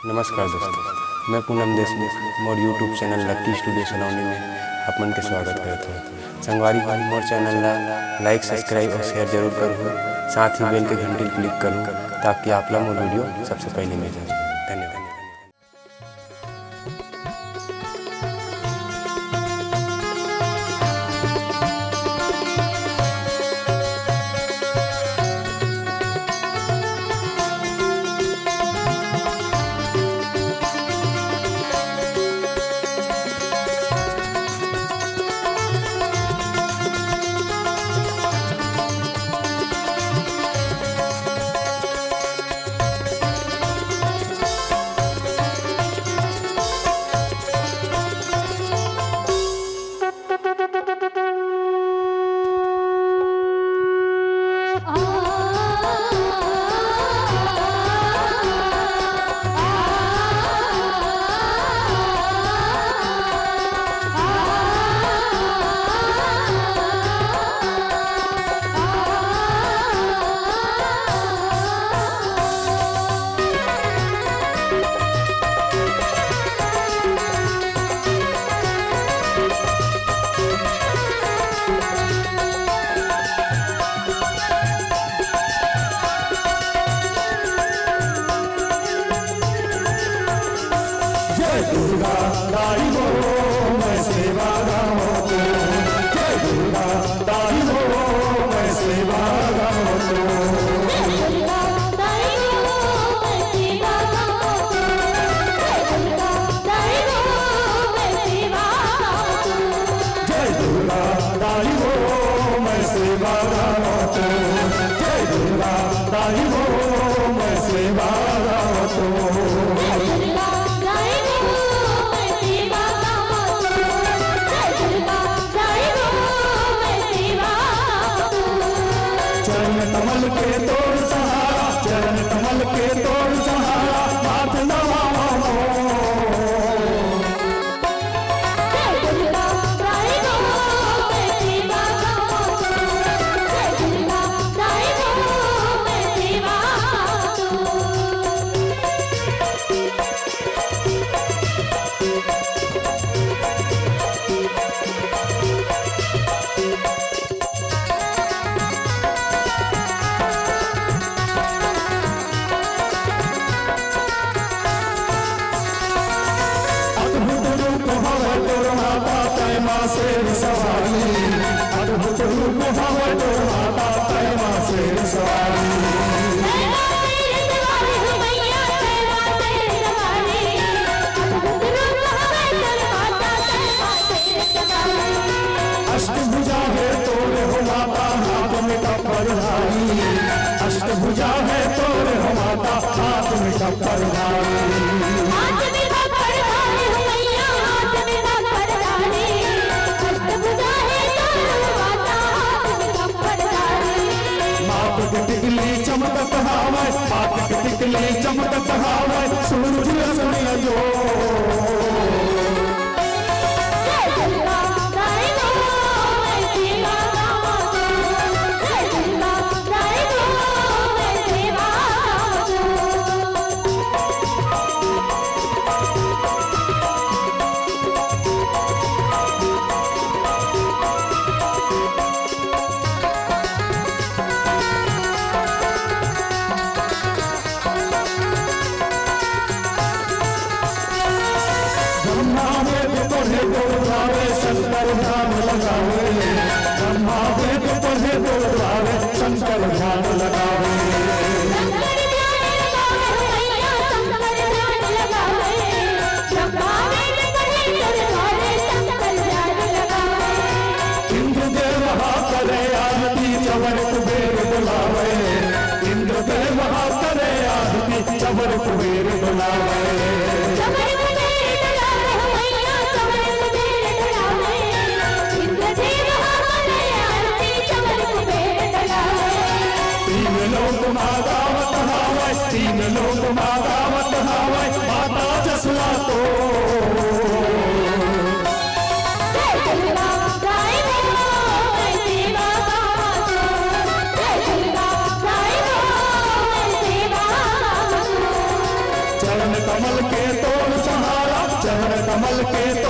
नमस्कार दोस्तों, मैं पूनम देशमुख मोर यूट्यूब चैनल लक्की स्टूडियो सलोनी में आप मन के स्वागत करता हूँ। संगवारी भाई मोर चैनल ला लाइक सब्सक्राइब और शेयर जरूर करूँ, साथ ही बेल के घंटी क्लिक करूँ ताकि आप ला मोर वीडियो सबसे पहले मिल जाए। धन्यवाद। दुर्गा दाई हो मैं सेवा गाऊं तो, जय दुर्गा दाई हो मैं सेवा गाऊं तो, जय दुर्गा दाई हो मैं सेवा गाऊं तो, जय दुर्गा दाई हो मैं सेवा गाऊं तो, जय दुर्गा दाई हो मैं सेवा गाऊं तो, जय दुर्गा दाई हो मैं सेवा गाऊं तो। चरण कमल के तोड़ सहारा, चरण कमल के तोड़ सहारा, हाथ नवाओ जय दुर्गा दाई हो मैं सेवा गाऊं तो, जय दुर्गा दाई हो मैं सेवा गाऊं शेर सवारी, अद्भुत रूप हवा तो माता तय मां शेर सवारी। अष्टभुजा है तोरे हो माता हाथ में कपरधारी, अष्टभुजा है तोरे हो माता हाथ में कपरधारी। टिकली चमकत हावै, पाटक टिकली चमकत हावै, सूरज रश्मि जो। जय दुर्गा दाई हो मैं सेवा गाऊं तो, जय दुर्गा दाई हो मैं सेवा ब्रह्मा वेद पढ़े बोलावे शंकर ध्यान लगावे, ब्रह्मा वेद पढ़े बोलावे शंकर ध्यान लगावे। इंद्रदेव करे आरती चवर कुबेर बुलावे, इंद्रदेव करे आरती चवर कुबेर बुलावे। लोक मागावत हावै, तीन लोक मागावत हावै, माता जसला तो। जय दुर्गा दाई हो मैं सेवा गाऊं तो, जय दुर्गा कमल के